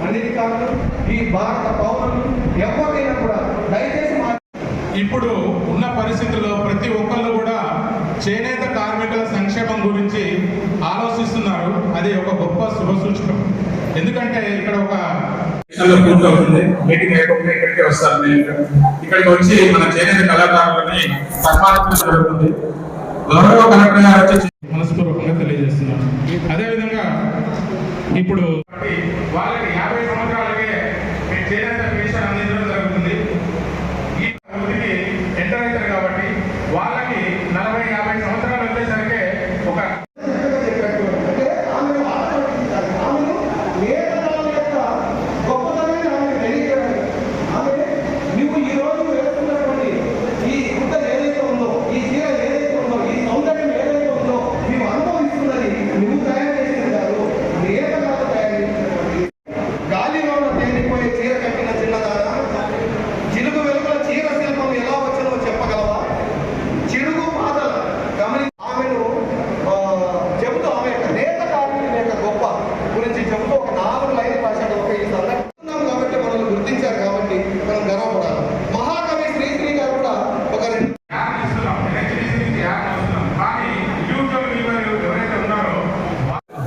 అన్నిటికాలను ఈ భారత పౌరులు ఎవరికైనా కూడా దయచేసి ఇప్పుడు ఉన్న పరిస్థితుల్లో ప్రతి ఒక్కళ్ళు కూడా చేనేత కార్మికుల సంక్షేమం గురించి ఆలోచిస్తున్నారు. అది ఒక గొప్ప శుభసూచకం. ఎందుకంటే ఇక్కడ ఒక పూర్తవుతుంది, మీటింగ్ అయిపోతే ఇక్కడికి వస్తారు. ఇక్కడికి వచ్చి మన చేనేత కళాకారులని సన్మానించడం జరుగుతుంది. గౌరవ కలెక్టర్ గారు వచ్చి మనస్పూర్వకంగా తెలియజేస్తున్నారు. అదేవిధంగా ఇప్పుడు వాళ్ళకి 50 సంవత్సరాలకే చేనేత పెన్షన్ అందించడం జరుగుతుంది. ఈ వృత్తికి ఎంటర్ అవుతారు కాబట్టి వాళ్ళకి 40-50 సంవత్సరాలు వచ్చేసరికి ఒక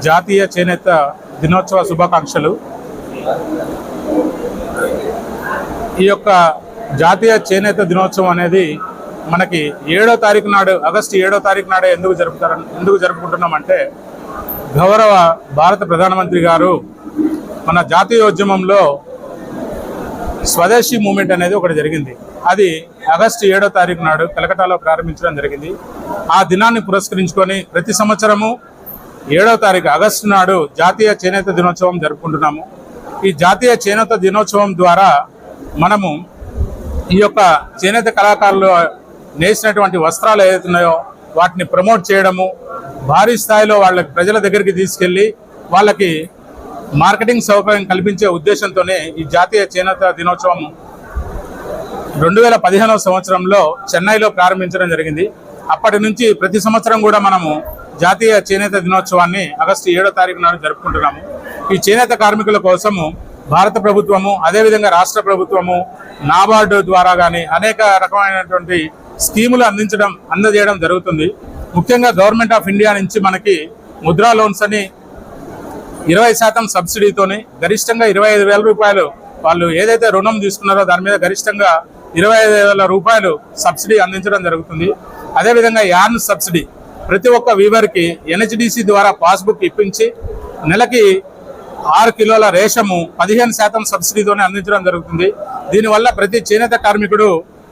జాతీయ చేనేత దినోత్సవ శుభాకాంక్షలు. ఈ యొక్క జాతీయ చేనేత దినోత్సవం అనేది మనకి 7వ తారీఖు నాడు, ఆగస్టు 7వ తారీఖు నాడే ఎందుకు జరుపుకుంటున్నామంటే, గౌరవ భారత ప్రధానమంత్రి గారు మన జాతీయోద్యమంలో స్వదేశీ మూవ్మెంట్ అనేది ఒకటి జరిగింది. అది ఆగస్టు 7వ తారీఖు నాడు కలకటాలో ప్రారంభించడం జరిగింది. ఆ దినాన్ని పురస్కరించుకొని ప్రతి సంవత్సరము 7వ తారీఖు ఆగస్టు నాడు జాతీయ చేనేత దినోత్సవం జరుపుకుంటున్నాము. ఈ జాతీయ చేనేత దినోత్సవం ద్వారా మనము ఈ యొక్క చేనేత కళాకారులు నేసినటువంటి వస్త్రాలు ఏదైతున్నాయో వాటిని ప్రమోట్ చేయడము, భారీ స్థాయిలో వాళ్ళ ప్రజల దగ్గరికి తీసుకెళ్ళి వాళ్ళకి మార్కెటింగ్ సౌకర్యం కల్పించే ఉద్దేశంతోనే ఈ జాతీయ చేనేత దినోత్సవం 2015వ సంవత్సరంలో చెన్నైలో ప్రారంభించడం జరిగింది. అప్పటి నుంచి ప్రతి సంవత్సరం కూడా మనము జాతీయ చేనేత దినోత్సవాన్ని ఆగస్టు 7వ తారీఖు నాడు జరుపుకుంటున్నాము. ఈ చేనేత కార్మికుల కోసము భారత ప్రభుత్వము, అదేవిధంగా రాష్ట్ర ప్రభుత్వము, నాబార్డు ద్వారా కానీ అనేక రకమైనటువంటి స్కీములు అందజేయడం జరుగుతుంది. ముఖ్యంగా గవర్నమెంట్ ఆఫ్ ఇండియా నుంచి మనకి ముద్రా లోన్స్ అని 20% సబ్సిడీతోని గరిష్టంగా 25,000 రూపాయలు వాళ్ళు ఏదైతే రుణం తీసుకున్నారో దాని మీద గరిష్టంగా 25,000 రూపాయలు సబ్సిడీ అందించడం జరుగుతుంది. అదేవిధంగా యార్న్ సబ్సిడీ ప్రతి ఒక్క వీవర్కి NHDC ద్వారా పాస్బుక్ ఇప్పించి నెలకి 6 కిలోల రేషము 15% సబ్సిడీతోనే అందించడం జరుగుతుంది. దీనివల్ల ప్రతి చేనేత కార్మికుడు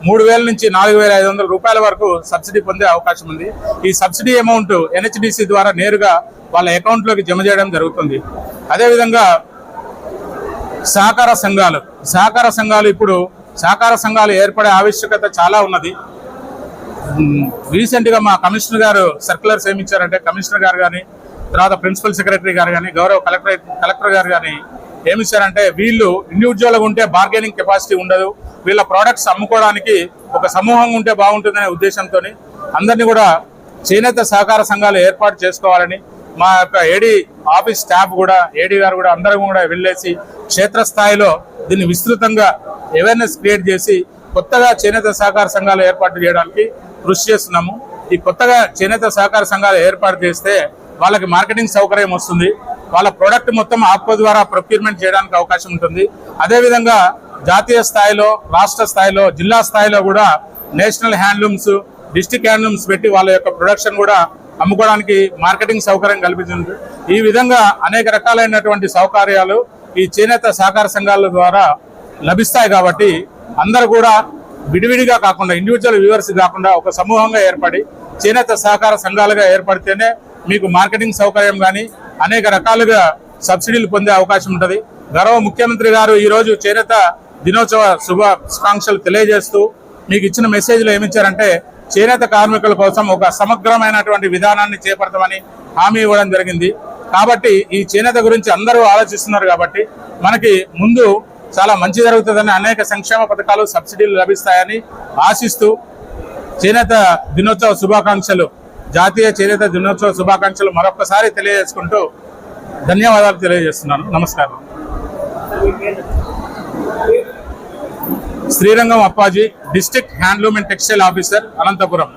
3,000 నుంచి 4,500 రూపాయల వరకు సబ్సిడీ పొందే అవకాశం ఉంది. ఈ సబ్సిడీ అమౌంట్ NHDC ద్వారా నేరుగా వాళ్ళ అకౌంట్లోకి జమ చేయడం జరుగుతుంది. అదేవిధంగా సహకార సంఘాలు ఇప్పుడు సహకార సంఘాలు ఏర్పడే ఆవశ్యకత చాలా ఉన్నది. రీసెంట్గా మా కమిషనర్ గారు సర్క్యులర్స్ ఏమి ఇచ్చారంటే, కమిషనర్ గారు కానీ, తర్వాత ప్రిన్సిపల్ సెక్రటరీ గారు కానీ, గౌరవ కలెక్టర్ గారు కానీ ఏమి ఇచ్చారంటే, వీళ్ళు ఇండివిజువల్గా ఉంటే బార్గెనింగ్ కెపాసిటీ ఉండదు, వీళ్ళ ప్రోడక్ట్స్ అమ్ముకోవడానికి ఒక సమూహంగా ఉంటే బాగుంటుందనే ఉద్దేశంతో అందరినీ కూడా చేనేత సహకార సంఘాలు ఏర్పాటు చేసుకోవాలని మా యొక్క ఏడీ ఆఫీస్ స్టాఫ్ కూడా, ఏడీ గారు కూడా అందరం కూడా వెళ్ళేసి క్షేత్రస్థాయిలో దీన్ని విస్తృతంగా అవేర్నెస్ క్రియేట్ చేసి కొత్తగా చేనేత సహకార సంఘాలు ఏర్పాటు చేయడానికి కృషి చేస్తున్నాము. ఈ కొత్తగా చేనేత సహకార సంఘాలు ఏర్పాటు చేస్తే వాళ్ళకి మార్కెటింగ్ సౌకర్యం వస్తుంది, వాళ్ళ ప్రోడక్ట్ మొత్తం ఆప్కో ద్వారా ప్రొక్యూర్మెంట్ చేయడానికి అవకాశం ఉంటుంది. అదేవిధంగా జాతీయ స్థాయిలో, రాష్ట్ర స్థాయిలో, జిల్లా స్థాయిలో కూడా నేషనల్ హ్యాండ్లూమ్స్, డిస్ట్రిక్ట్ హ్యాండ్లూమ్స్ పెట్టి వాళ్ళ యొక్క ప్రొడక్షన్ కూడా అమ్ముకోవడానికి మార్కెటింగ్ సౌకర్యం కల్పిస్తుంది. ఈ విధంగా అనేక రకాలైనటువంటి సౌకర్యాలు ఈ చేనేత సహకార సంఘాల ద్వారా లభిస్తాయి. కాబట్టి అందరూ కూడా విడివిడిగా కాకుండా, ఇండివిజువల్ వ్యూవర్స్ కాకుండా ఒక సమూహంగా ఏర్పడి చేనేత సహకార సంఘాలుగా ఏర్పడితేనే మీకు మార్కెటింగ్ సౌకర్యం కానీ అనేక రకాలుగా సబ్సిడీలు పొందే అవకాశం ఉంటుంది. గౌరవ ముఖ్యమంత్రి గారు ఈరోజు చేనేత దినోత్సవ శుభాకాంక్షలు తెలియజేస్తూ మీకు ఇచ్చిన మెసేజ్లో ఏమిచ్చారంటే, చేనేత కార్మికుల కోసం ఒక సమగ్రమైనటువంటి విధానాన్ని చేపడతామని హామీ ఇవ్వడం జరిగింది. కాబట్టి ఈ చేనేత గురించి అందరూ ఆలోచిస్తున్నారు. కాబట్టి మనకి ముందు చాలా మంచి జరుగుతుందని, అనేక సంక్షేమ పథకాలు, సబ్సిడీలు లభిస్తాయని ఆశిస్తూ చేనేత దినోత్సవ శుభాకాంక్షలు, జాతీయ చేనేత దినోత్సవ శుభాకాంక్షలు మరొకసారి తెలియజేసుకుంటూ ధన్యవాదాలు తెలియజేస్తున్నాను. నమస్కారం. Srirangam Appaji, district handloom and textile officer, Anantapuram.